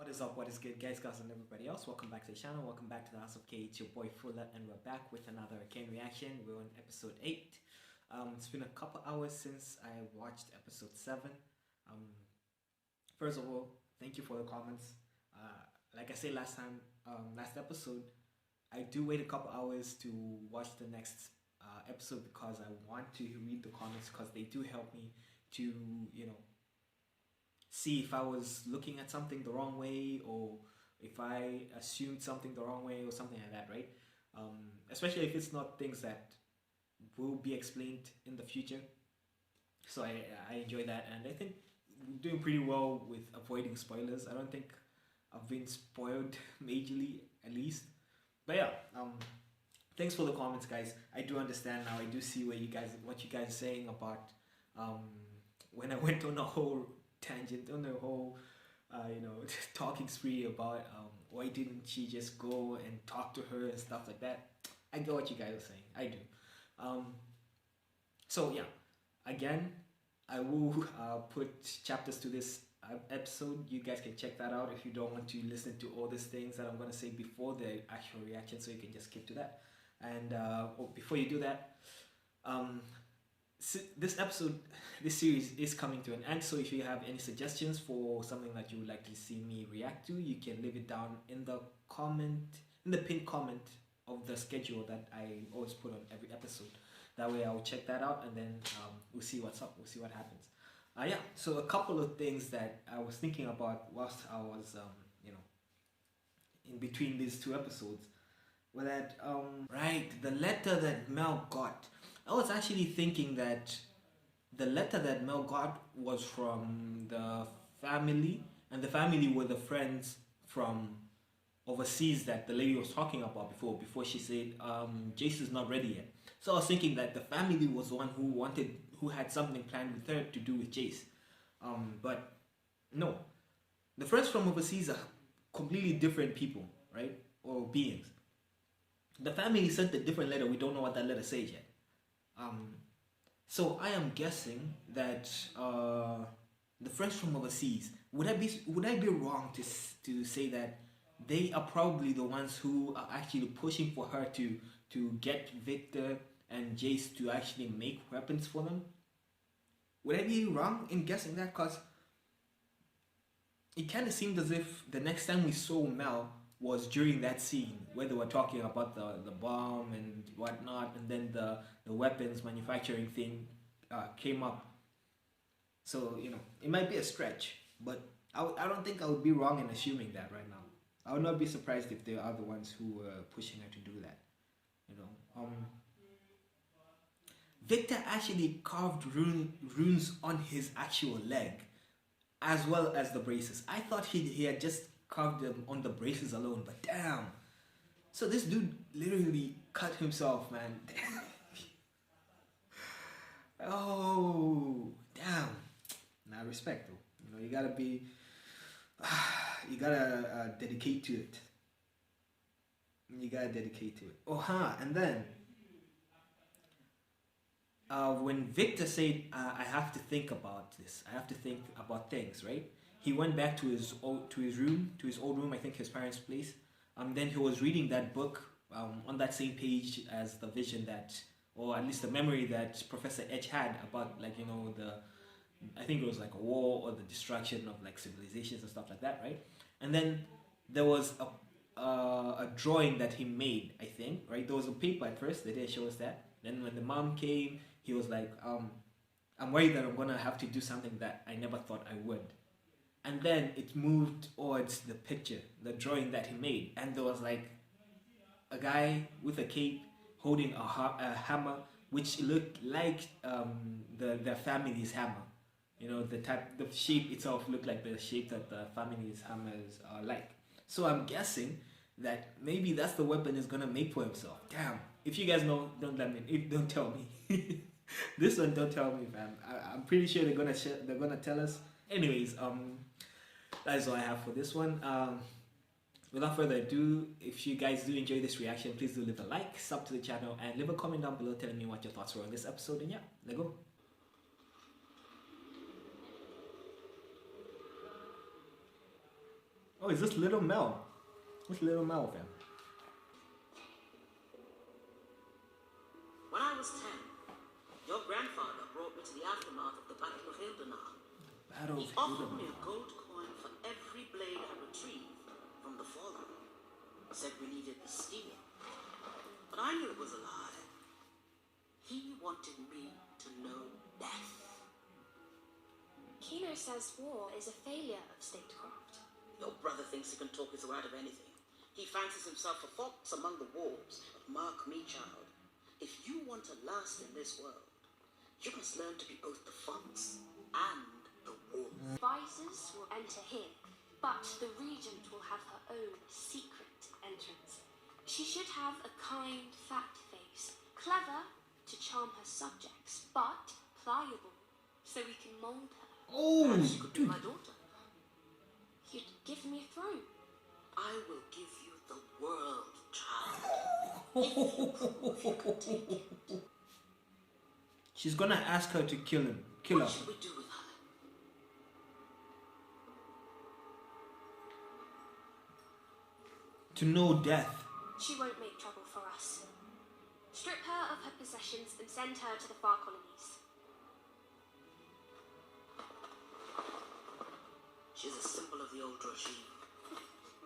is up? What is good, guys, girls, and everybody else? Welcome back to the channel. Welcome back to the House of K. It's your boy Fuller, and we're back with another Arcane reaction. We're on episode 8. It's been a couple hours since I watched episode 7. First of all, thank you for the comments. Like I said last time, last episode, I do wait a couple hours to watch the next episode because I want to read the comments because they do help me to, see if I was looking at something the wrong way or if I assumed something the wrong way or something like that, right? Especially if it's not things that will be explained in the future. So I enjoy that, and I think we're doing pretty well with avoiding spoilers. I don't think I've been spoiled majorly, at least. But yeah, thanks for the comments, guys. I do understand now. I do see what you guys are saying about when I went on a whole tangent, on the whole talking spree about why didn't she just go and talk to her and stuff like that. I get what you guys are saying. I do. So yeah, again, I will put chapters to this episode. You guys can check that out if you don't want to listen to all these things that I'm going to say before the actual reaction, so you can just skip to that. And before you do that, this series is coming to an end, so if you have any suggestions for something that you would like to see me react to, you can leave it down in the pinned comment of the schedule that I always put on every episode. That way I'll check that out, and then we'll see what's up, we'll see what happens. Yeah, so a couple of things that I was thinking about whilst I was in between these two episodes were that right, the letter that Mel got. I was actually thinking that the letter that Mel got was from the family, and the family were the friends from overseas that the lady was talking about before she said Jace is not ready yet. So I was thinking that the family was the one who had something planned with her to do with Jace. But no, the friends from overseas are completely different people, right? Or beings. The family sent a different letter. We don't know what that letter says yet. So I am guessing that the friends from overseas, would I be wrong to say that they are probably the ones who are actually pushing for her to get Victor and Jace to actually make weapons for them? Would I be wrong in guessing that? Because it kind of seemed as if the next time we saw Mel was during that scene where they were talking about the bomb and whatnot, and then the weapons manufacturing thing came up. So it might be a stretch, but I don't think I would be wrong in assuming that right now. I would not be surprised if they are the ones who were pushing her to do that. Victor actually carved runes on his actual leg, as well as the braces. I thought he had just carved them on the braces alone, but damn. So this dude literally cut himself, man. Oh, damn. Now respect though. You gotta be, you gotta dedicate to it. You gotta dedicate to it. And then when Victor said, I have to think about this, I have to think about things, right? He went back to his old room, I think his parents' place. Then he was reading that book on that same page as the vision that, or at least the memory that Professor Edge had about, like, I think it was like a war or the destruction of like civilizations and stuff like that, right? And then there was a drawing that he made, I think, right? There was a paper at first, they didn't show us that. Then when the mom came, he was like, I'm worried that I'm gonna have to do something that I never thought I would. And then it moved towards the picture, the drawing that he made, and there was like a guy with a cape holding a hammer, which looked like the family's hammer. The shape itself looked like the shape that the family's hammers are like. So I'm guessing that maybe that's the weapon he's gonna make for himself. Damn! If you guys know, don't tell me. This one, don't tell me, fam. I'm pretty sure they're gonna tell us. Anyways, that's all I have for this one. Without further ado, if you guys do enjoy this reaction, please do leave a like, sub to the channel, and leave a comment down below telling me what your thoughts were on this episode. And yeah, let's go. Oh, is this Little Mel? What's Little Mel, fam? When I was 10, your grandfather brought me to the aftermath of the Battle of Hildenar. He offered me a gold coin for every blade I retrieved from the fallen. Said we needed the steel. But I knew it was a lie. He wanted me to know death. Kino says war is a failure of statecraft. Your brother thinks he can talk his way out of anything. He fancies himself a fox among the wolves. But mark me, child. If you want to last in this world, you must learn to be both the fox and the wolf. Advisors will enter here, but the regent will have her own secret entrance. She should have a kind, fat face, clever to charm her subjects, but pliable so we can mold her. Oh, she could be my daughter. You'd give me a throne. I will give you the world, child. If you could take it. She's gonna ask her to kill him. Kill her. What should we do with her? To know death. She won't make trouble for us. Strip her of her possessions and send her to the far colonies. She's a symbol of the old regime.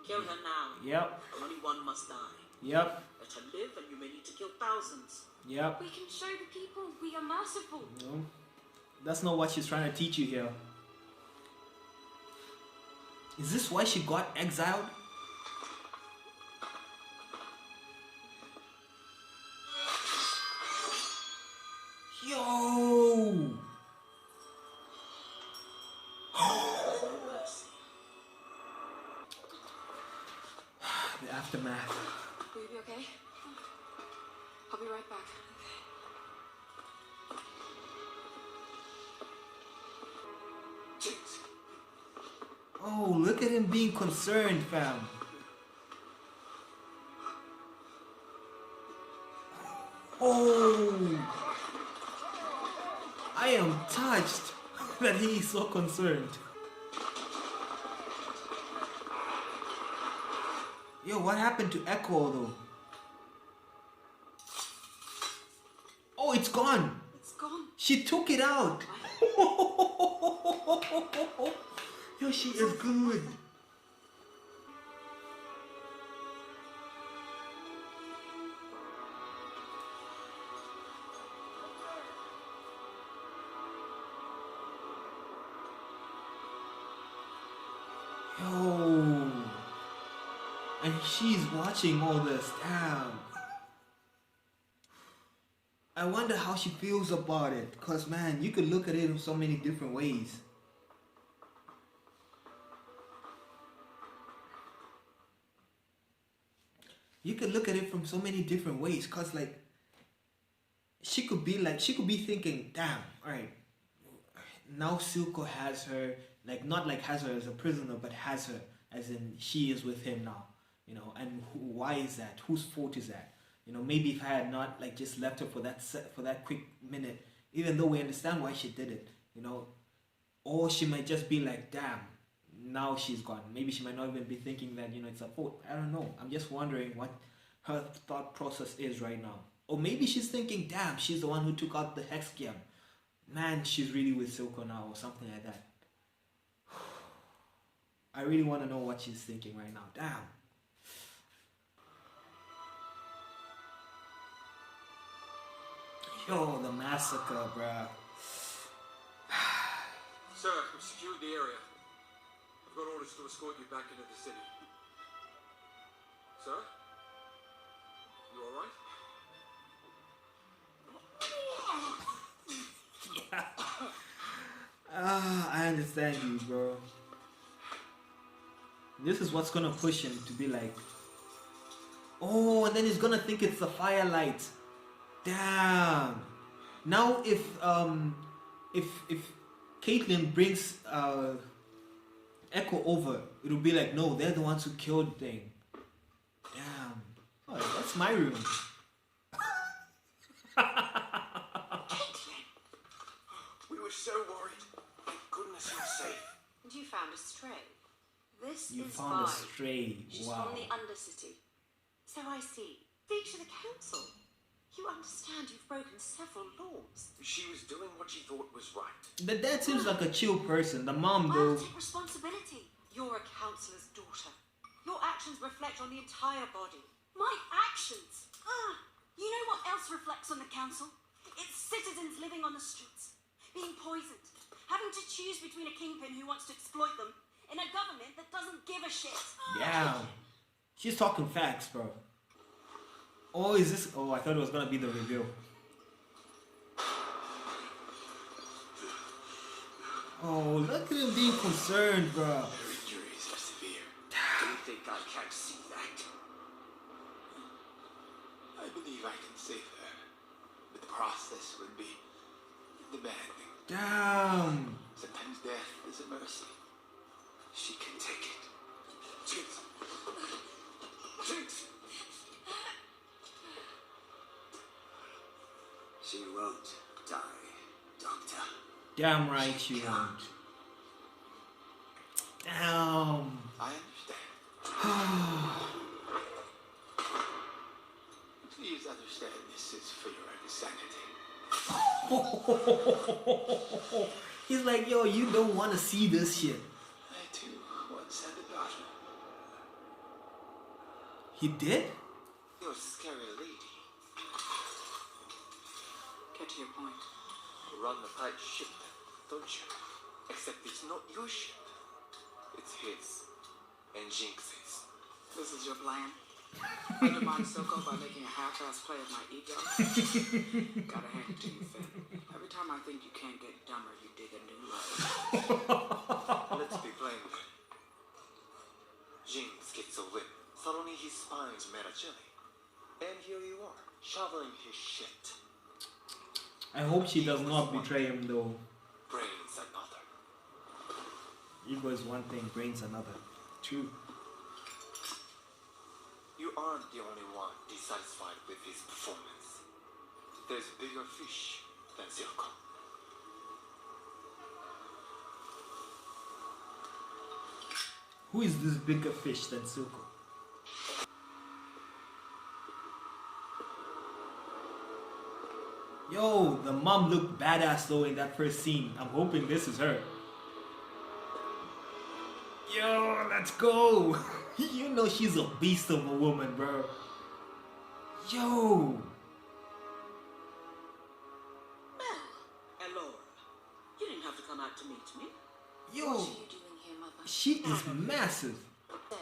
Kill her now. Yep. Only one must die. Yep. Let her live and you may need to kill thousands. Yep. We can show the people we are merciful. No. That's not what she's trying to teach you here. Is this why she got exiled? Yo! The aftermath. Will you be okay? I'll be right back. Oh, look at him being concerned, fam. Oh, I am touched that he is so concerned. Yo, what happened to Echo though? Oh, it's gone. It's gone. She took it out. Yo, she is good. Yo. And she's watching all this. Damn. I wonder how she feels about it. Because, man, you could look at it in so many different ways. You could look at it from so many different ways. Because, like, she could be thinking, damn, alright, now Silco has her, like, not like has her as a prisoner, but has her as in she is with him now. You know, and why is that? Whose fault is that? You know, maybe if I had not like just left her for that quick minute, even though we understand why she did it, you know, or she might just be like, damn, now she's gone. Maybe she might not even be thinking that, you know, it's a fault. I don't know. I'm just wondering what her thought process is right now. Or maybe she's thinking, damn, she's the one who took out the hex gem. Man, she's really with Silco now or something like that. I really want to know what she's thinking right now. Damn. Yo, the massacre, bruh. Sir, we've secured the area. I've got orders to escort you back into the city. Sir? You alright? Yeah. I understand you, bro. This is what's gonna push him to be like, oh, and then he's gonna think it's the firelight. Damn. Now if Caitlyn brings Echo over, it'll be like, no, they're the ones who killed thing. Damn. Oh, that's my room. Caitlyn! We were so worried. Thank goodness you're safe. And you found a stray. This You is found a Vi. stray. She's Wow. from the Undercity. So I see. Speak to the council. You understand you've broken several laws. She was doing what she thought was right. The dad seems like a chill person. The mom I'll though. take responsibility. You're a councillor's daughter. Your actions reflect on the entire body. My actions! You know what else reflects on the council? It's citizens living on the streets, being poisoned, having to choose between a kingpin who wants to exploit them and a government that doesn't give a shit. Damn. She's talking facts, bro. Oh, is this? Oh, I thought it was gonna be the reveal. Oh, look at him being concerned, bro. Her injuries are severe. Do you think I can't see that? I believe I can save her, but the process would be demanding. Damn. Sometimes death is a mercy. She can take it. Jinx! Jinx! She won't die, Doctor. Damn right you won't. Damn. I understand. Please understand this is for your insanity. He's like, yo, you don't want to see this shit. I too once had a daughter. He did? You're a scary lady. Get to your point. You run the tight ship, don't you? Except it's not your ship. It's his. And Jinx's. This is your plan? Undermine Soko by making a half-ass play of my ego? Gotta hand it to you, Finn. Every time I think you can't get dumber, you dig a new road. Let's be plain. Jinx gets a whip. Suddenly his spine's made a chili. And here you are, shoveling his shit. I hope she does not betray him though. Brains another. Ego is one thing, brains another. True. You aren't the only one dissatisfied with his performance. There's bigger fish than Silco. Who is this bigger fish than Suko? Yo, the mom looked badass though in that first scene. I'm hoping this is her. Yo, let's go. You know she's a beast of a woman, bro. Yo. Well, Elora, you didn't have to come out to meet me. Yo, What are you doing here, Mother? she is massive. Said,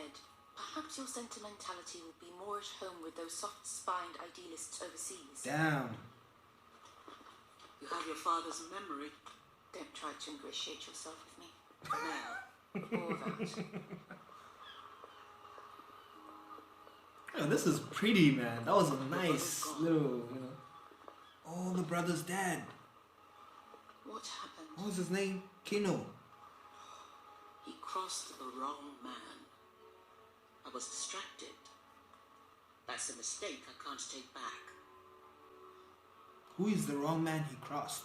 perhaps your sentimentality will be more at home with those soft-spined idealists overseas. Damn. You have your father's memory. Don't try to ingratiate yourself with me. Now, Or that. Oh, this is pretty, man. That was a nice little, you know. Oh, the brother's dad. What happened? What was his name? Kino. he crossed the wrong man. I was distracted. That's a mistake I can't take back. Who is the wrong man he crossed?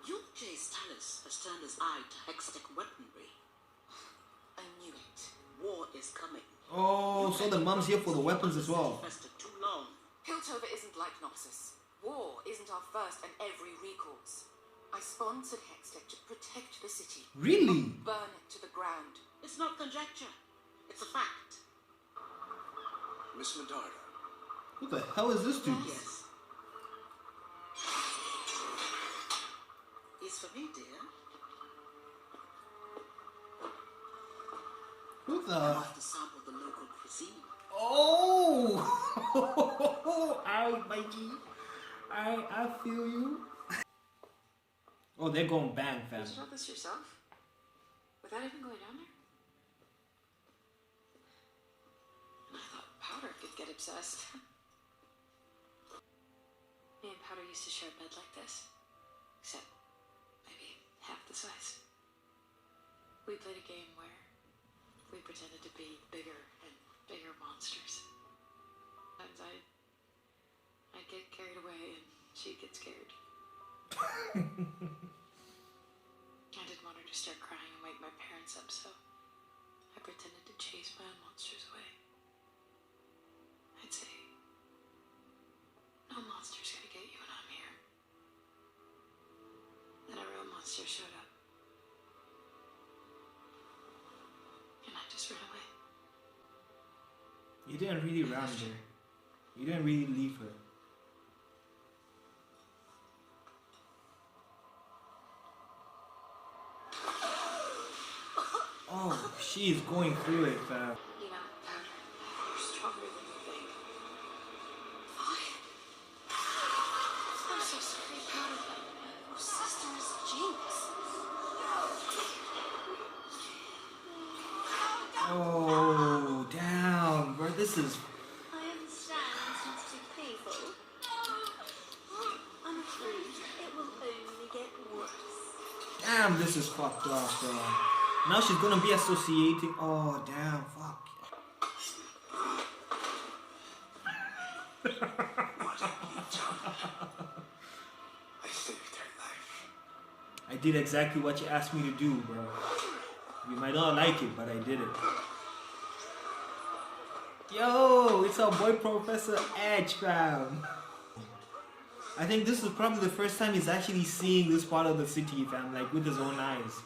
Yulje's Talus has turned his eye to hextech weaponry. I knew it. War is coming. Oh, so the mom's here for the weapons as well. Festered too long. Piltover isn't like Noxus. War isn't our first and every recourse. I sponsored Hextech to protect the city. Really? Not burn it to the ground. It's not conjecture. It's a fact. Miss Medarda. Who the hell is this dude? Yes. It's for me, dear. Who I the? have to sample the local cuisine. Oh! Alright, Mikey. Alright, I feel you. Oh, they're going bang, fam. You did all this yourself? Without even going down there? I thought Powder could get obsessed. Me and Powder used to share a bed like this. Except maybe half the size. We played a game where we pretended to be bigger and bigger monsters. Sometimes I'd get carried away and she'd get scared. I didn't want her to start crying and wake my parents up, so I pretended to chase bad monsters away. I'd say, no monster's gonna get you when I'm here. Then a real monster showed up. And I just ran away. You didn't really run there. You didn't really leave her. Oh, she is going through it, fam. You know, you're stronger than you think. Why? I'm so sorry, proud of you. Your sister's Jinx. Oh, damn, bro, this is... I understand this must be painful. I'm afraid it will only get worse. Damn, this is fucked up, bro. Now she's gonna be associating... Oh, damn, fuck. What have you done? I saved her life. I did exactly what you asked me to do, bro. You might not like it, but I did it. Yo, it's our boy Professor Edge, fam. I think this is probably the first time he's actually seeing this part of the city, fam, like with his own eyes.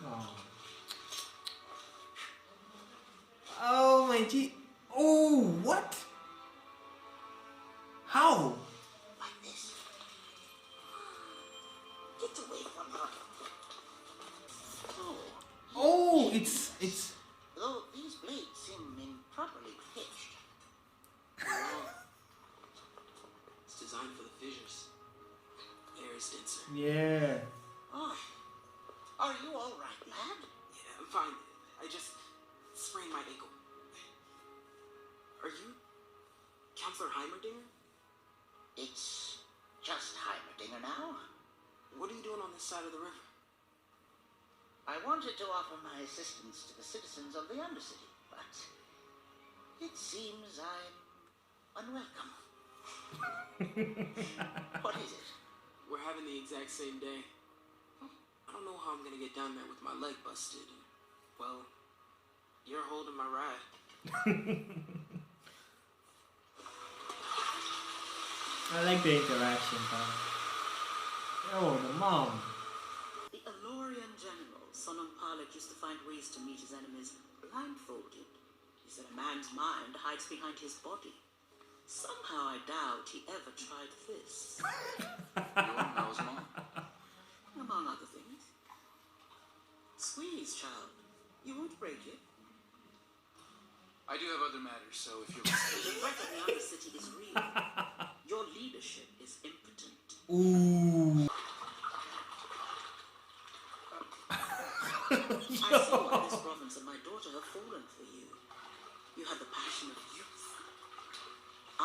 Oh. Oh my G. Oh, what? How? Like this. Get away from her. Oh, it's Though these blades seem improperly pitched. It's designed for the fissures. Air is denser. yeah. Oh. Are you all right, lad? Yeah, I'm fine. I just sprained my ankle. Are you Counselor Heimerdinger? It's just Heimerdinger now. What are you doing on this side of the river? I wanted to offer my assistance to the citizens of the Undercity, but it seems I'm unwelcome. What is it? We're having the exact same day. I don't know how I'm gonna get down there with my leg busted. Well, you're holding my ride. I like the interaction, fam. Oh, the mom. The Elorian general, Sonam Palak, used to find ways to meet his enemies blindfolded. He said a man's mind hides behind his body. Somehow I doubt he ever tried this. Your nose, Mom? Among other things. Squeeze, child. You won't break it. I do have other matters, so if you're... The threat of the Undercity is real. Your leadership is impotent. Ooh. I see why this province and my daughter have fallen for you. You have the passion of youth. I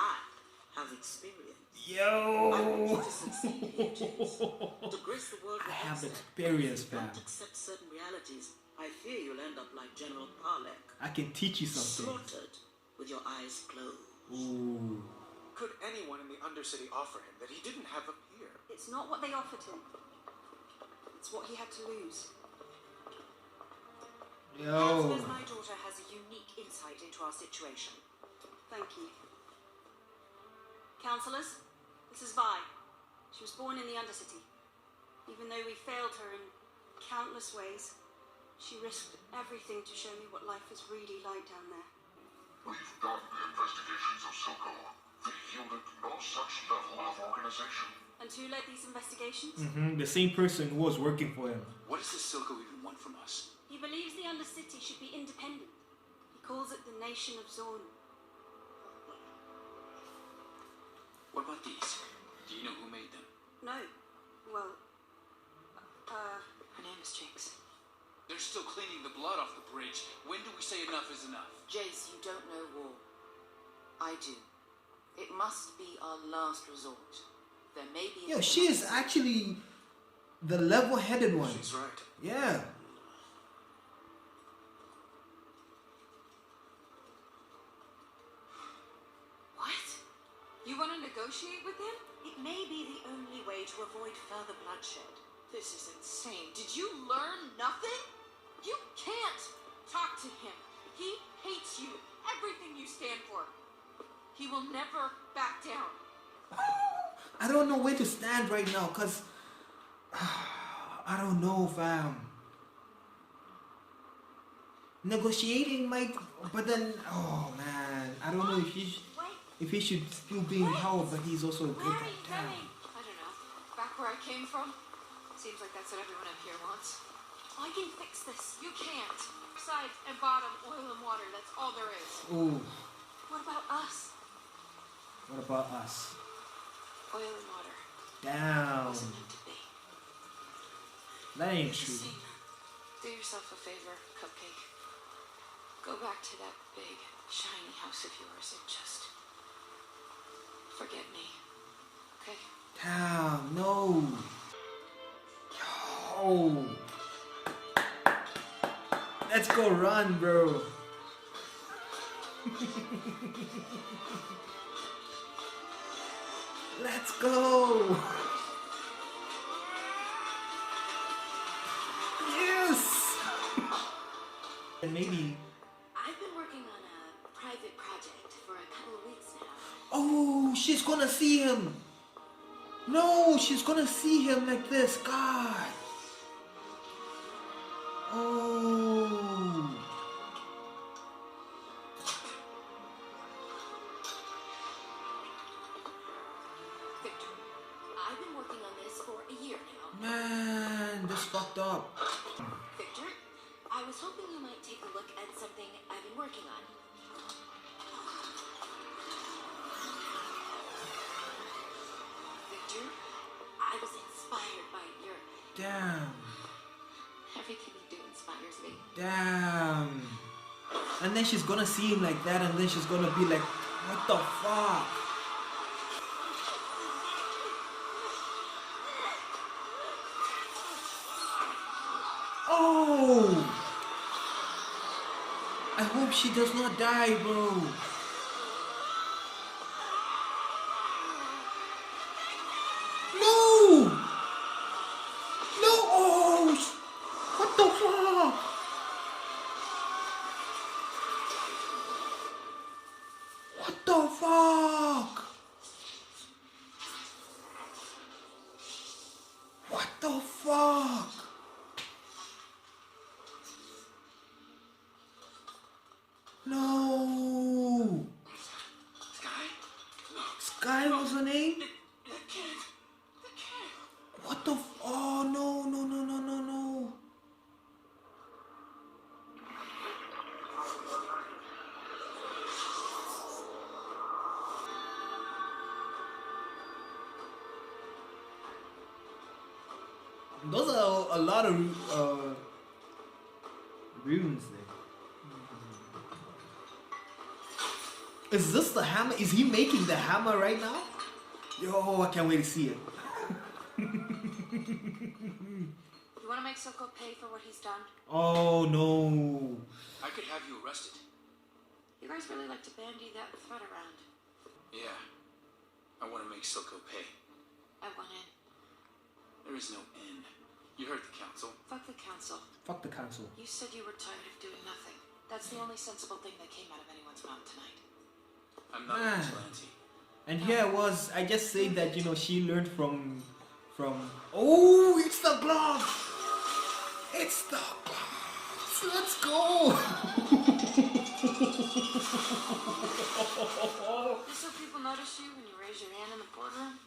have experience. I want you Yo. to succeed here, James. To grace the world I with have excellence. experience, If you fam. don't accept certain realities, I fear you'll end up like General Palek, I can teach you something. slaughtered with your eyes closed. Ooh. Could anyone in the Undercity offer him that he didn't have up here? It's not what they offered him. It's what he had to lose. Yo. My daughter has a unique insight into our situation. Thank you. Councillors, this is Vi. She was born in the Undercity. Even though we failed her in countless ways, she risked everything to show me what life is really like down there. We've done the investigations of Silco. They yielded no such level of organization. And who led these investigations? The same person who was working for him. What does the Silco even want from us? He believes the Undercity should be independent. He calls it the Nation of Zorn. What about these? Do you know who made them? No. Well, her name is Jinx. They're still cleaning the blood off the bridge. When do we say enough is enough? Jace, you don't know war. I do. It must be our last resort. There may be... Yo, she is actually the level-headed one. She's right. Yeah. negotiate with him? It may be the only way to avoid further bloodshed. This is insane. Did you learn nothing? You can't talk to him. He hates you. Everything you stand for. He will never back down. I don't know where to stand right now, cause I don't know, fam. Negotiating might, but then, oh man, I don't know if he should still be in hell, but he's also a good guy. I don't know. Back where I came from? Seems like that's what everyone up here wants. I can fix this. You can't. Sides and bottom, oil and water. That's all there is. Ooh. What about us? What about us? Oil and water. Damn. Wasn't meant to be. That ain't It's the true. same. Do yourself a favor, Cupcake. Go back to that big, shiny house of yours and just forget me. Okay? Damn, no. Yo. Let's go run, bro. Let's go. Yes. And maybe. I've been working on a private project for a couple of weeks now. Oh, she's gonna see him. No, she's gonna see him like this. God. Oh. Victor, I've been working on this for a year now. Man, this fucked up. Victor, I was hoping you might take a look at something I've been working on. Victor, I was inspired by your... Damn. Everything you do inspires me. Damn. And then she's gonna see him like that, and then she's gonna be like, what the fuck? Oh! I hope she does not die, bro. No! No! Oh! What the fuck? What the fuck? What the fuck? No. Sky was her name? What the oh no no no no no no. Those are a lot of runes there. Is this the hammer? Is he making the hammer right now? Yo, I can't wait to see it. You want to make Silco pay for what he's done? Oh no. I could have you arrested. You guys really like to bandy that threat around. Yeah. I want to make Silco pay. I want in. There is no end. You heard the council. Fuck the council. Fuck the council. You said you were tired of doing nothing. That's the only sensible thing that came out of anyone's mouth tonight. I'm not Man. a vigilante. And here I was, I just said that, you know, she learned from oh, it's the glove. It's the glove. Let's go. Just so people notice you when you raise your hand in the boardroom?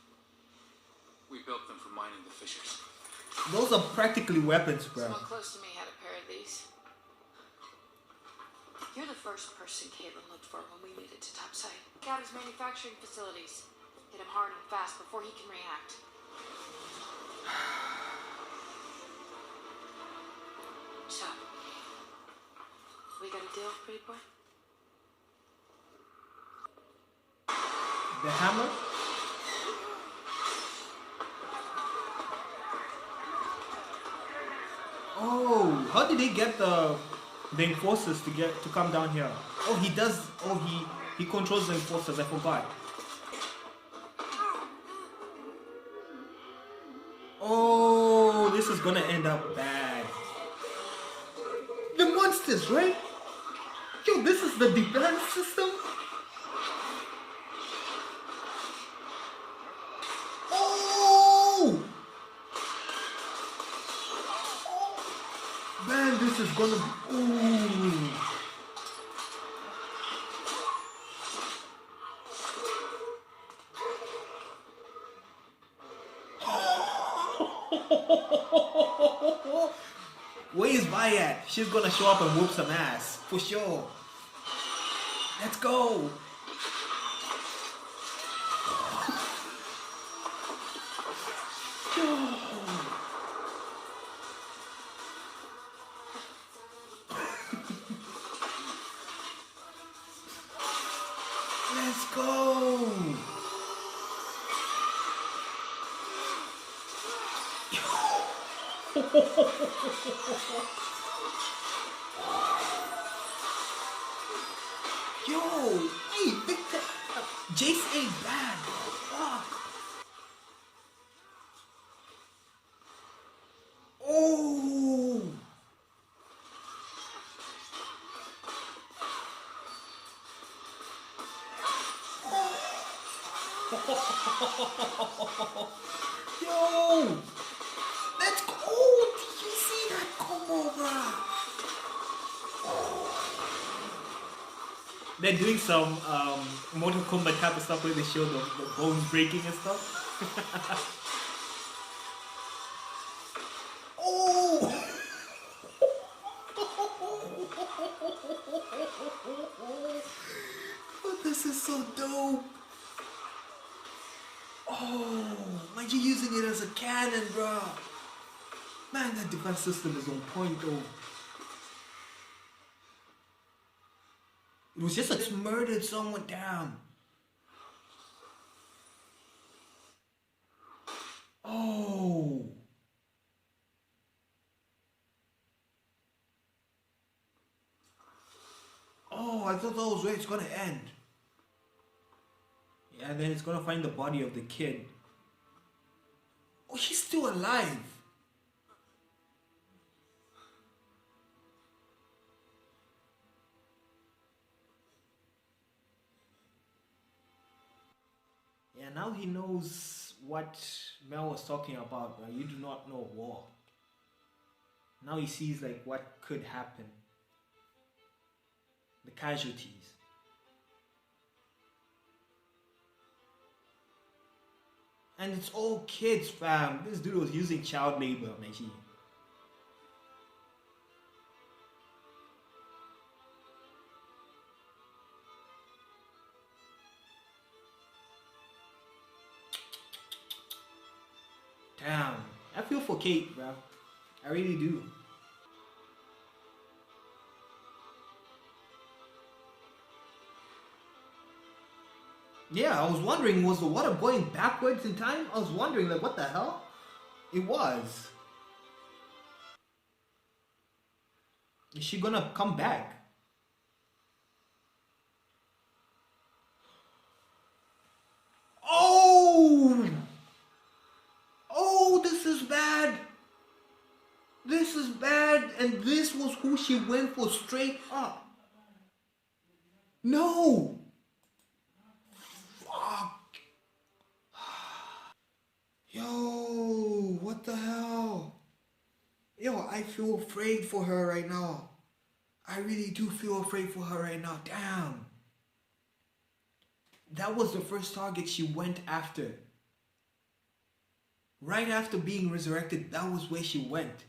We built them for mining the fissures. Those are practically weapons, bro. Someone close to me had a pair of these. You're the first person Caitlyn looked for when we made it to topside. Check out his manufacturing facilities. Hit him hard and fast before he can react. So, we got a deal, pretty boy? The hammer? Oh, how did he get the enforcers to come down here? Oh, he does. Oh, he controls the enforcers. I forgot. is gonna end up bad. The monsters, right? Yo, this is the defense system? Oh! Man, this is gonna be... Ooh. Where is Vi at? She's gonna show up and whoop some ass, for sure. Let's go. Let's go. Yo, hey, Victor, Jace ain't bad, bro. Fuck. Oh. Yo, let's go. Oh, did you see that combo, bro? They're doing some Mortal Kombat type of stuff where they show the bones breaking and stuff. Oh! Oh, this is so dope. Oh, why you using it as a cannon, bro? Man, that defense system is on point, though. It was just like murdered someone down. Oh. Oh, I thought that was where it's gonna end. Yeah, and then it's gonna find the body of the kid. Oh, he's still alive. Yeah, now he knows what Mel was talking about, right? You do not know war. Now he sees like what could happen. The casualties. And it's all kids, fam. This dude was using child labor, man. Damn. I feel for Kate, bro. I really do. Yeah, I was wondering, was the water going backwards in time? I was wondering, like, what the hell? It was. Is she gonna come back? Oh! Oh, this is bad. This is bad. And this was who she went for straight up. No! Fuck. Yo, what the hell? Yo, I feel afraid for her right now. I really do feel afraid for her right now. Damn. That was the first target she went after. Right after being resurrected, that was where she went.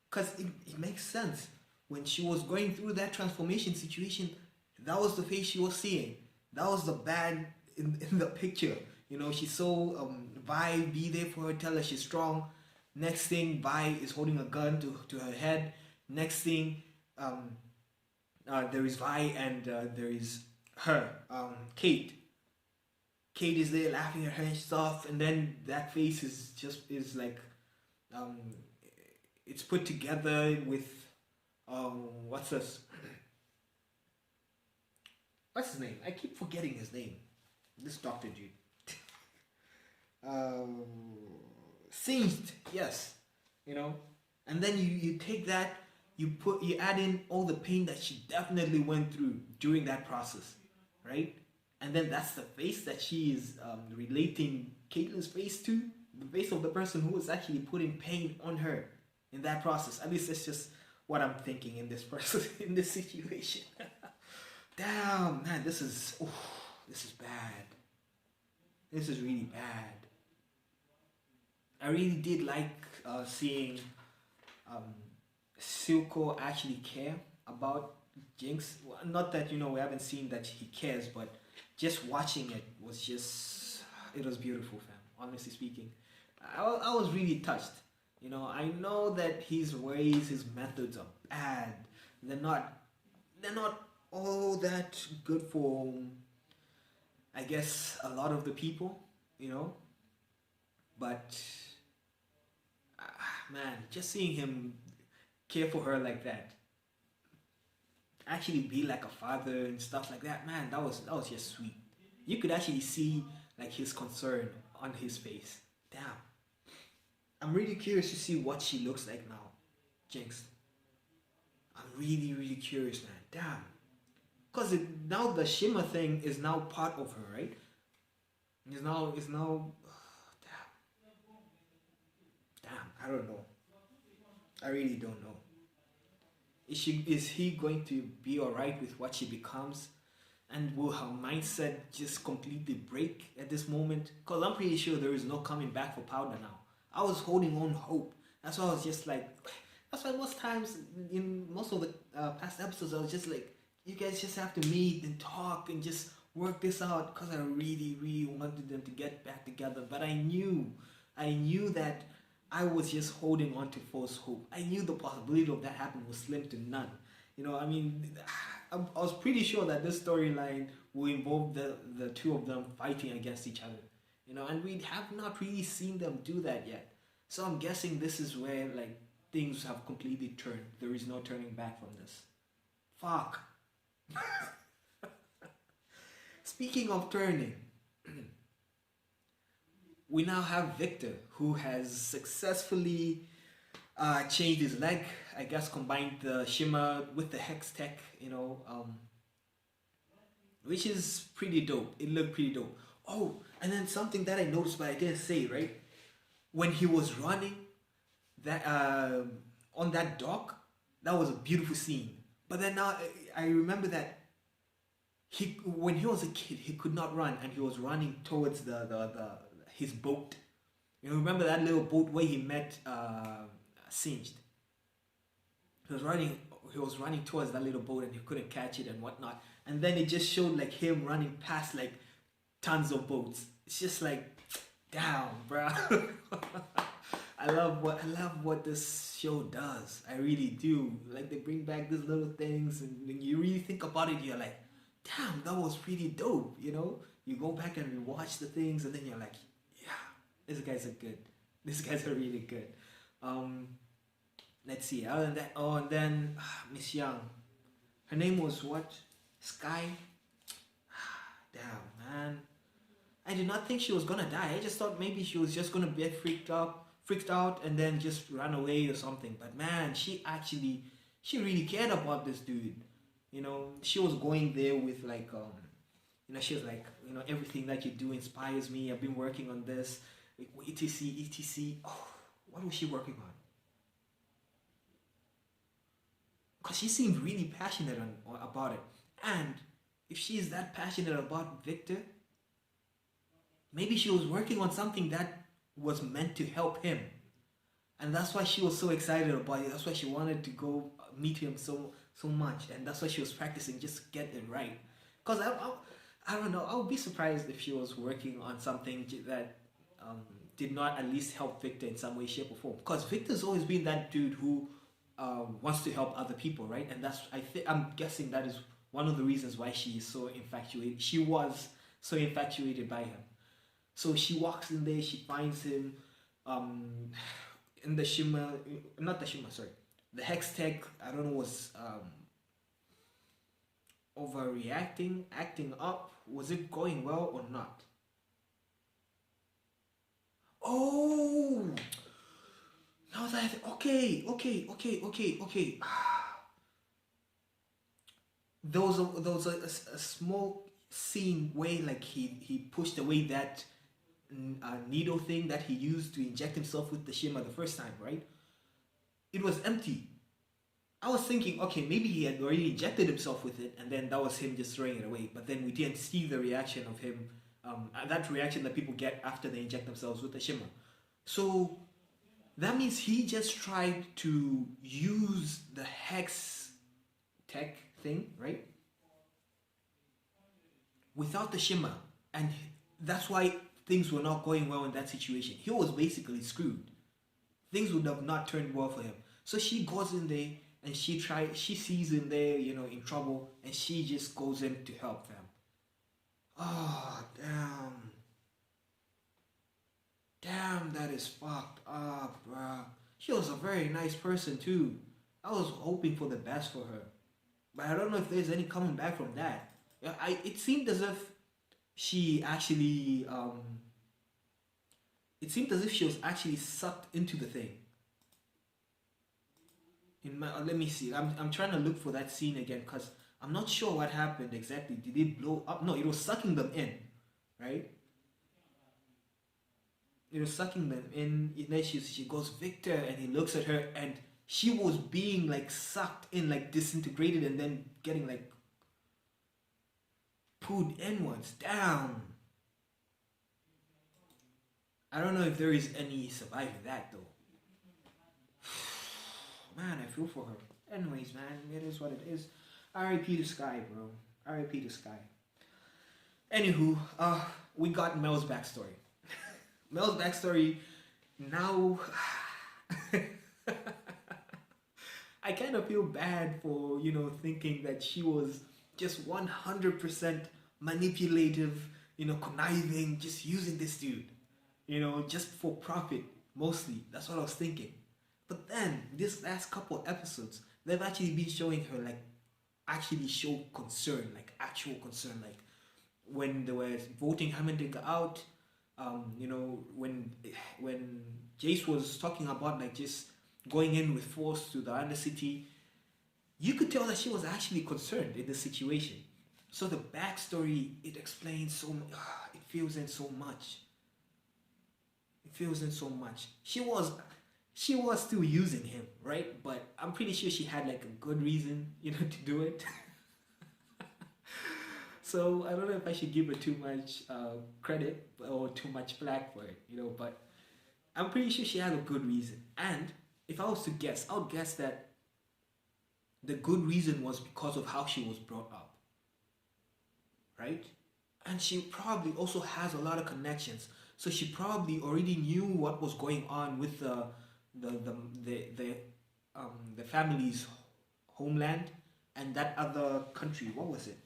Because it makes sense. When she was going through that transformation situation, that was the face she was seeing. That was the bad in the picture. You know, she saw Vi be there for her, tell her she's strong. Next thing, Vi is holding a gun to her head. Next thing, there is Vi and there is her, Kate. Kate is there laughing at her and stuff, and then that face is like, it's put together with, what's this? What's his name? I keep forgetting his name. This doctor dude. Singed, yes. you know, and then you take that, you add in all the pain that she definitely went through during that process, right? And then that's the face that she is relating Caitlyn's face to, the face of the person who is actually putting pain on her in that process. At least that's just what I'm thinking in this person, in this situation. Damn, man, this is bad. This is really bad. I really did like seeing Silco actually care about Jinx. Well, not that, we haven't seen that he cares, but just watching it was it was beautiful, fam. Honestly speaking, I was really touched. I know that his ways, his methods are bad. They're not all that good for, I guess, a lot of the people, but man, just seeing him care for her like that, actually be like a father and stuff like that, man, that was just sweet. You could actually see like his concern on his face. Damn. I'm really curious to see what she looks like now, Jinx. I'm really, really curious, man. Damn. Because now the shimmer thing is now part of her, right? It's now damn, I don't know. I really don't know. Is he going to be alright with what she becomes? And will her mindset just completely break at this moment? Because I'm pretty sure there is no coming back for Powder now. I was holding on hope. That's why I was just like, that's why most times in most of the past episodes I was just like, you guys just have to meet and talk and just work this out, because I really, really wanted them to get back together. But I knew that I was just holding on to false hope. I knew the possibility of that happening was slim to none. I was pretty sure that this storyline will involve the two of them fighting against each other. And we have not really seen them do that yet. So I'm guessing this is where like things have completely turned. There is no turning back from this. Fuck. Speaking of turning, we now have Victor, who has successfully changed his leg. I guess combined the shimmer with the hex tech, which is pretty dope. It looked pretty dope. Oh, and then something that I noticed but I didn't say, right? When he was running that on that dock, that was a beautiful scene. But then now I remember that when he was a kid, he could not run, and he was running towards his boat. Remember that little boat where he met Singed? He was running towards that little boat and he couldn't catch it and whatnot. And then it just showed like him running past like tons of boats. It's just like, damn, bro. I love what this show does. I really do. Like, they bring back these little things, and when you really think about it, you're like, damn, that was pretty dope. You go back and rewatch the things, and then you're like, yeah, these guys are good. These guys are really good. Let's see. Other than that, and then Miss Young. Her name was what? Sky. Damn, man. I did not think she was gonna die. I just thought maybe she was just gonna get freaked out and then just run away or something. But man, she really cared about this dude. She was going there with like she was like, everything that you do inspires me. I've been working on this, etc. Oh, what was she working on? Because she seemed really passionate about it. And if she is that passionate about Victor, maybe she was working on something that was meant to help him. And that's why she was so excited about it. That's why she wanted to go meet him so much. And that's why she was practicing just to get it right. Because I don't know, I would be surprised if she was working on something that did not at least help Victor in some way, shape, or form. Because Victor's always been that dude who wants to help other people, right? And I'm guessing that is one of the reasons why she is so infatuated. She was so infatuated by him. So she walks in there, she finds him in the shimmer, not the shimmer, sorry. The hex tech, I don't know, was overreacting, acting up. Was it going well or not? Oh! I was like, okay. There was a small scene where like he pushed away that needle thing that he used to inject himself with the shimmer the first time, right? It was empty. I was thinking, okay, maybe he had already injected himself with it, and then that was him just throwing it away. But then we didn't see the reaction of him, that reaction that people get after they inject themselves with the shimmer. So that means he just tried to use the hex tech thing, right? Without the shimmer. And that's why things were not going well in that situation. He was basically screwed. Things would have not turned well for him. So she goes in there and she sees him there, you know, in trouble, and she just goes in to help them. Oh, damn. Damn, that is fucked up, bruh. She was a very nice person too. I was hoping for the best for her. But I don't know if there's any coming back from that. It seemed as if she actually it seemed as if she was actually sucked into the thing. Let me see. I'm trying to look for that scene again because I'm not sure what happened exactly. Did it blow up? No, it was sucking them in, right? It was sucking them in. And then she goes, Victor, and he looks at her, and she was being like sucked in, like disintegrated, and then getting like pooed inwards. Down. I don't know if there is any surviving that though. Man, I feel for her. Anyways, man, it is what it is. R.I.P. to Sky, bro. R.I.P. to Sky. Anywho, we got Mel's backstory. Mel's backstory now. I kind of feel bad for, you know, thinking that she was just 100% manipulative, you know, conniving, just using this dude, you know, just for profit, mostly. That's what I was thinking. But then, this last couple episodes, they've actually been showing her, like, actually show concern, like, actual concern. Like, when they were voting Hammerdinger out, you know, when Jace was talking about, like, just going in with force to the Undercity, you could tell that she was actually concerned in the situation. So the backstory, it explains so much. It fills in so much. It fills in so much. She was still using him, right? But I'm pretty sure she had like a good reason, you know, to do it. So I don't know if I should give her too much credit or too much flack for it, you know, but I'm pretty sure she had a good reason. And if I was to guess, I would guess that the good reason was because of how she was brought up, right? And she probably also has a lot of connections. So she probably already knew what was going on with the family's homeland and that other country. What was it?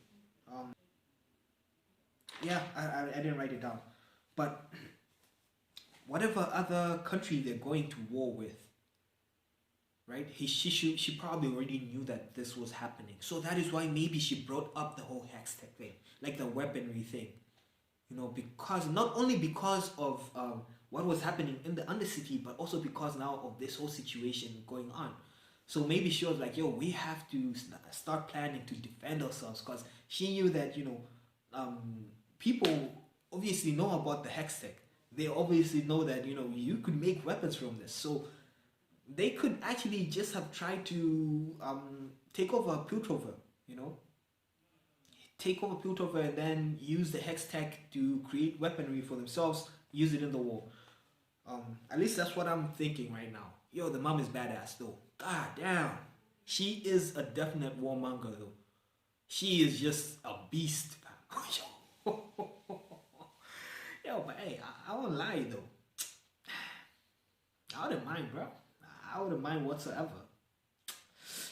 Yeah, I didn't write it down. But whatever other country they're going to war with, right? She probably already knew that this was happening. So that is why maybe she brought up the whole Hextech thing, like the weaponry thing. You know, because not only because of what was happening in the Undercity, but also because now of this whole situation going on. So maybe she was like, yo, we have to start planning to defend ourselves, because she knew that, you know, people obviously know about the Hextech. They obviously know that, you know, you could make weapons from this. So they could actually just have tried to take over Piltover, you know, take over Piltover and then use the Hextech to create weaponry for themselves, use it in the war. At least that's what I'm thinking right now. Yo, the mom is badass though. God damn. She is a definite warmonger though. She is just a beast. Yo, but hey, I won't lie though. I wouldn't mind, bro. I wouldn't mind whatsoever.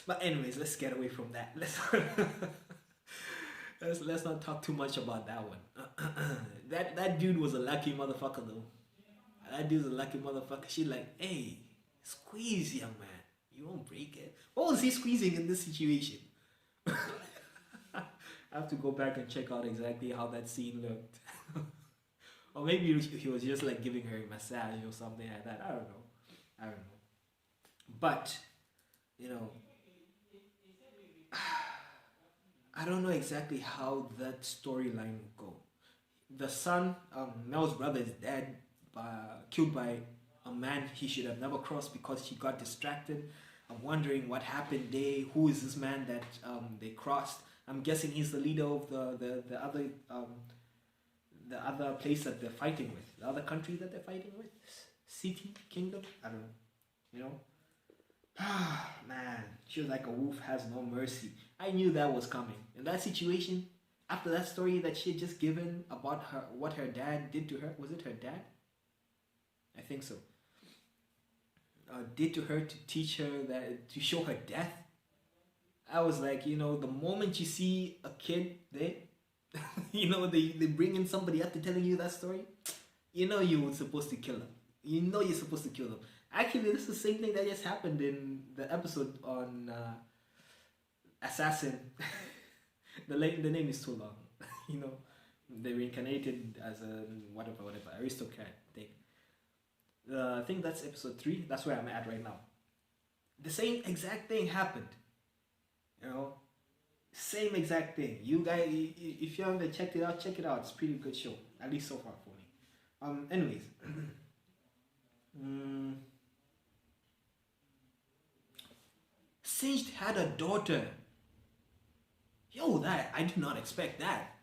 But anyways, let's get away from that. Let's not talk too much about that one. That dude was a lucky motherfucker though. That dude's a lucky motherfucker. She like, hey, squeeze, young man. You won't break it. What was he squeezing in this situation? I have to go back and check out exactly how that scene looked. Or maybe he was just like giving her a massage or something like that. I don't know. But, you know, I don't know exactly how that storyline will go. The son, Mel's brother, is dead, killed by a man he should have never crossed because he got distracted. I'm wondering what happened there. Who is this man that they crossed? I'm guessing he's the leader of the other place that they're fighting with, the other country that they're fighting with, city, kingdom. I don't know. You know. Man, she was like a wolf has no mercy. I knew that was coming. In that situation, after that story that she had just given about her, what her dad did to her, was it her dad? I think so. Did to her to teach her that, to show her death. I was like, you know, the moment you see a kid there, you know, they bring in somebody after telling you that story, you know you were supposed to kill them. You know you're supposed to kill them. Actually, this is the same thing that just happened in the episode on Assassin. The name is too long. You know, they reincarnated as a whatever, Aristocrat thing. I think that's episode 3. That's where I'm at right now. The same exact thing happened. You know, same exact thing. You guys, if you haven't checked it out, check it out. It's a pretty good show, at least so far for me. Anyways. Singed had a daughter. Yo, that I did not expect that.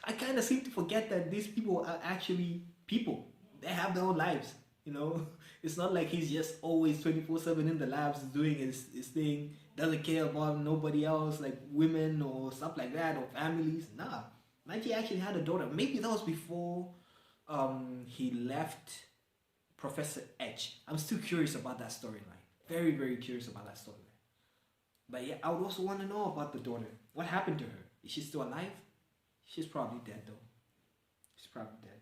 I kind of seem to forget that these people are actually people. They have their own lives, you know. It's not like he's just always 24/7 in the labs doing his thing, doesn't care about nobody else, like women or stuff like that, or families. Nah, Mikey actually had a daughter. Maybe that was before he left Professor Edge. I'm still curious about that storyline. Very, very curious about that storyline. But yeah, I would also want to know about the daughter. What happened to her? Is she still alive? She's probably dead though. She's probably dead.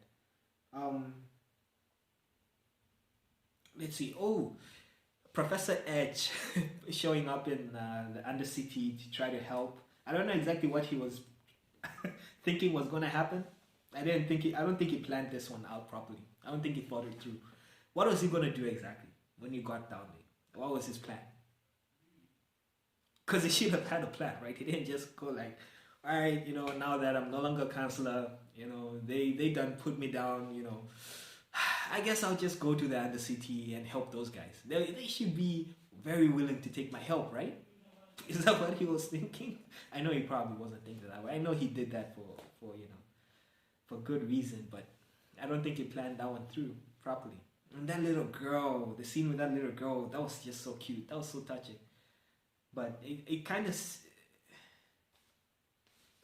Let's see. Oh, Professor Edge showing up in the Undercity to try to help. I don't know exactly what he was thinking was going to happen. I don't think he planned this one out properly. I don't think he thought it through. What was he going to do exactly when he got down there? What was his plan? Because he should have had a plan, right? He didn't just go like, all right, you know, now that I'm no longer counselor, you know, they done put me down, you know, I guess I'll just go to the Undercity and help those guys. They should be very willing to take my help, right? Is that what he was thinking? I know he probably wasn't thinking that way. I know he did that for you know, for good reason, but I don't think he planned that one through properly. And that little girl, the scene with that little girl, that was just so cute. That was so touching. But it kind of,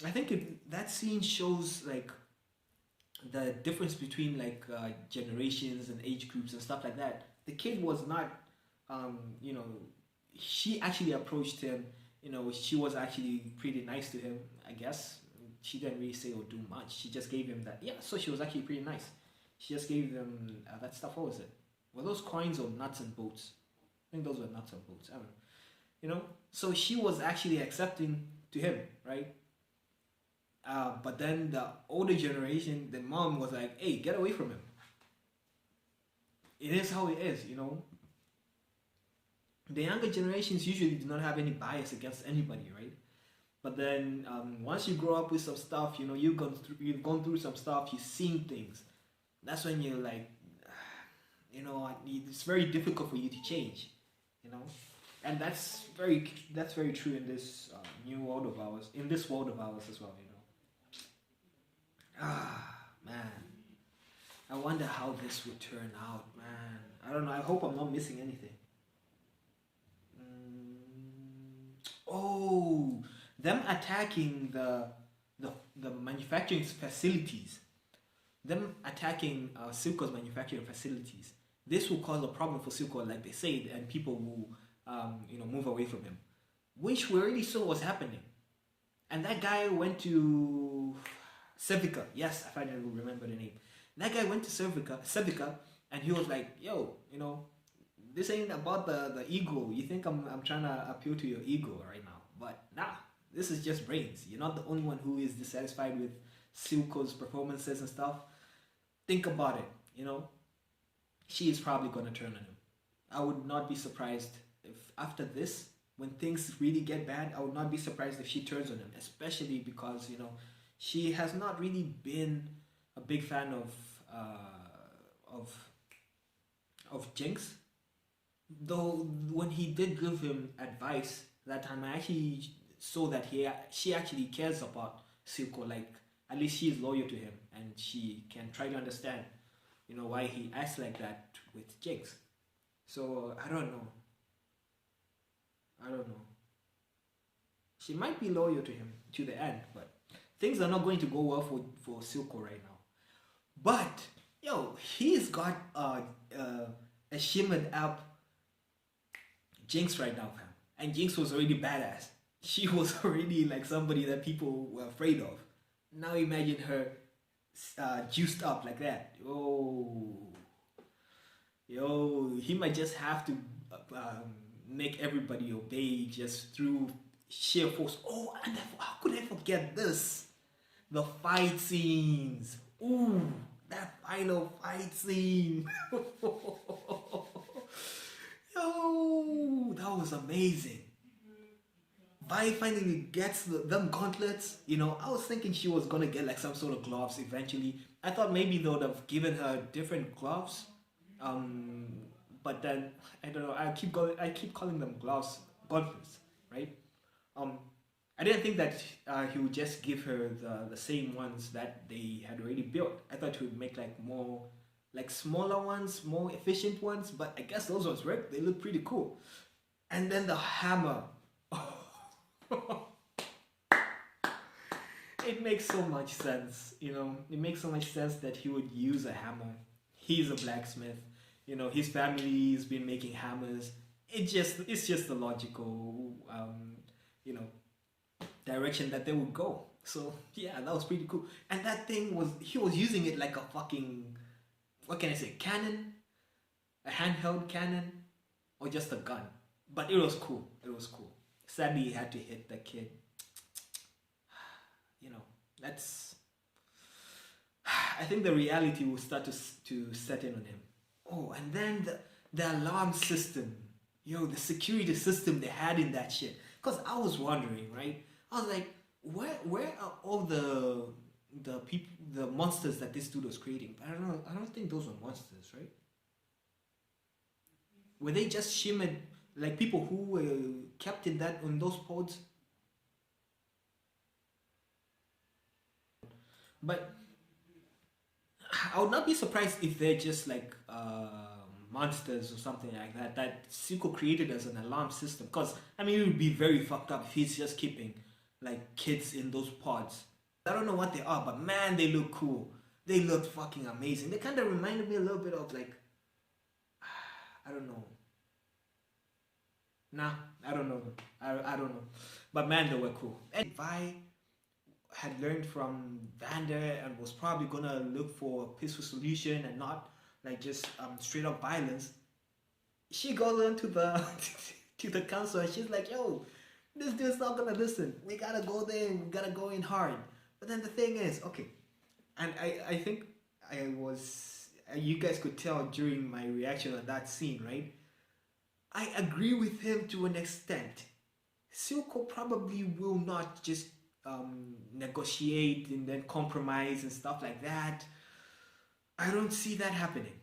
I think that scene shows like the difference between like generations and age groups and stuff like that. The kid was not, you know, she actually approached him. You know, she was actually pretty nice to him, I guess. She didn't really say or do much. She just gave him that. Yeah, so she was actually pretty nice. She just gave them that stuff. What was it? Were those coins or nuts and bolts? I think those were nuts and bolts. I don't know. You know, so she was actually accepting to him, right? But then the older generation, the mom was like, hey, get away from him. It is how it is, you know. The younger generations usually do not have any bias against anybody, right? But then once you grow up with some stuff, you know, you've gone through some stuff, you've seen things. That's when you're like, you know, it's very difficult for you to change, you know. And that's very true in this new world of ours, in this world of ours as well, you know. Man, I wonder how this would turn out, man. I don't know. I hope I'm not missing anything. Oh, them attacking the manufacturing facilities, them attacking Silco's manufacturing facilities. This will cause a problem for Silco, like they said, and people will you know, move away from him, which we already saw was happening. And that guy went to Sevica. Yes, I finally remember the name. That guy went to Sevica, and he was like, yo, you know, this ain't about the ego. You think I'm trying to appeal to your ego right now, but nah, this is just brains. You're not the only one who is dissatisfied with Silco's performances and stuff. Think about it, you know. She is probably gonna turn on him. I would not be surprised if after this, when things really get bad, I would not be surprised if she turns on him, especially because, you know, she has not really been a big fan of Jinx. Though when he did give him advice that time, I actually saw that she actually cares about Silco. Like, at least she is loyal to him, and she can try to understand, you know, why he acts like that with Jinx. So I don't know. She might be loyal to him to the end, but things are not going to go well for Silco right now. But yo, he's got a shimmered up Jinx right now, fam. And Jinx was already badass. She was already like somebody that people were afraid of. Now imagine her juiced up like that. Yo, he might just have to make everybody obey just through sheer force. Oh, and how could I forget this? The fight scenes. Ooh, that final fight scene. Yo, that was amazing. Vi finally gets them gauntlets. You know, I was thinking she was gonna get like some sort of gloves eventually. I thought maybe they would have given her different gloves. But then I don't know. I keep calling them gloves, gauntlets, right? I didn't think that he would just give her the same ones that they had already built. I thought he would make like more, like smaller ones, more efficient ones. But I guess those ones work. They look pretty cool. And then the hammer. It makes so much sense, you know. It makes so much sense that he would use a hammer. He's a blacksmith, you know. His family's been making hammers. It's just the logical, you know, direction that they would go. So yeah, that was pretty cool. And that thing he was using it like a fucking, what can I say, cannon, a handheld cannon, or just a gun. But it was cool. It was cool. Sadly, he had to hit the kid. You know, that's. I think the reality will start to set in on him. Oh, and then the alarm system. Yo, the security system they had in that shit. Because I was wondering, right? I was like, where are all the people, the monsters that this dude was creating? But I don't know. I don't think those were monsters, right? Were they just shimmered, like people who were kept in those pods? But I would not be surprised if they're just like monsters or something like that Silco created as an alarm system. Because I mean, it would be very fucked up if he's just keeping like kids in those pods. I don't know what they are, but man, they look cool. They look fucking amazing. They kind of reminded me a little bit of like, I don't know. Nah, I don't know. I don't know. But man, they were cool. And Vi had learned from Vander and was probably gonna look for a peaceful solution and not like just straight up violence. She goes into the to the council and she's like, yo, this dude's not gonna listen. We gotta go there and we gotta go in hard. But then the thing is, okay, and I think you guys could tell during my reaction on that scene, right? I agree with him to an extent. Silco probably will not just negotiate and then compromise and stuff like that. I don't see that happening.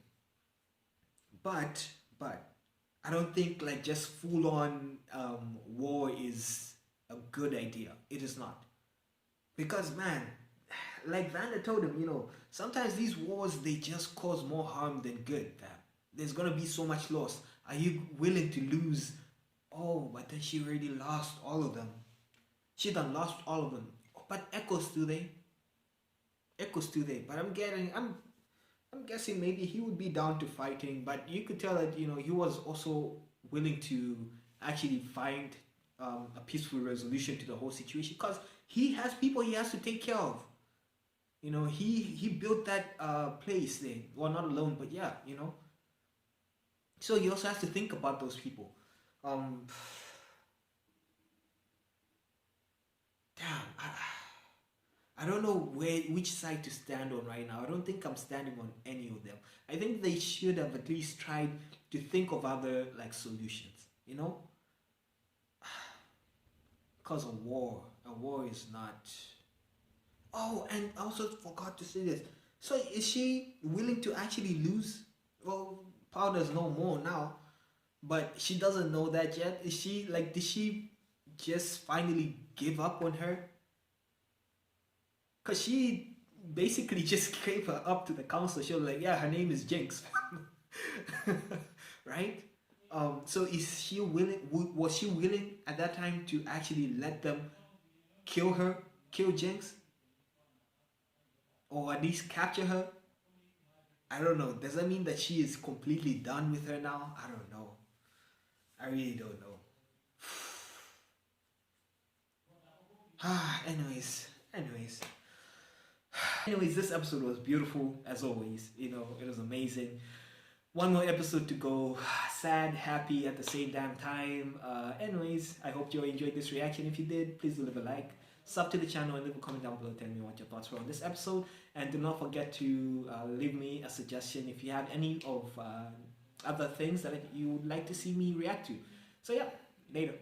But I don't think like just full on war is a good idea. It is not. Because man, like Vander told him, you know, sometimes these wars, they just cause more harm than good, fam. There's gonna be so much loss. Are you willing to lose? Oh, but then she already lost all of them. She done lost all of them. But Echo's still there. But I'm guessing maybe he would be down to fighting. But you could tell that, you know, he was also willing to actually find a peaceful resolution to the whole situation. Because he has people he has to take care of. You know, he built that place there. Well, not alone, but yeah, you know. So he also has to think about those people. Damn. I don't know which side to stand on right now. I don't think I'm standing on any of them. I think they should have at least tried to think of other like solutions, you know? Because a war is not. Oh, and I also forgot to say this. So is she willing to actually lose? Well, Powder's no more now, but she doesn't know that yet. Is she like? Did she just finally give up on her? Cause she basically just gave her up to the council. She was like, yeah, her name is Jinx, right? So is she willing? Was she willing at that time to actually let them kill her, kill Jinx, or at least capture her? I don't know. Does that mean that she is completely done with her now? I don't know. I really don't know. Anyways, this episode was beautiful as always. You know, it was amazing. One more episode to go. Sad, happy at the same damn time. Anyways, I hope you enjoyed this reaction. If you did, please do leave a like, sub to the channel, and leave a comment down below telling me what your thoughts were on this episode. And do not forget to leave me a suggestion if you have any of other things that you would like to see me react to. So yeah, later.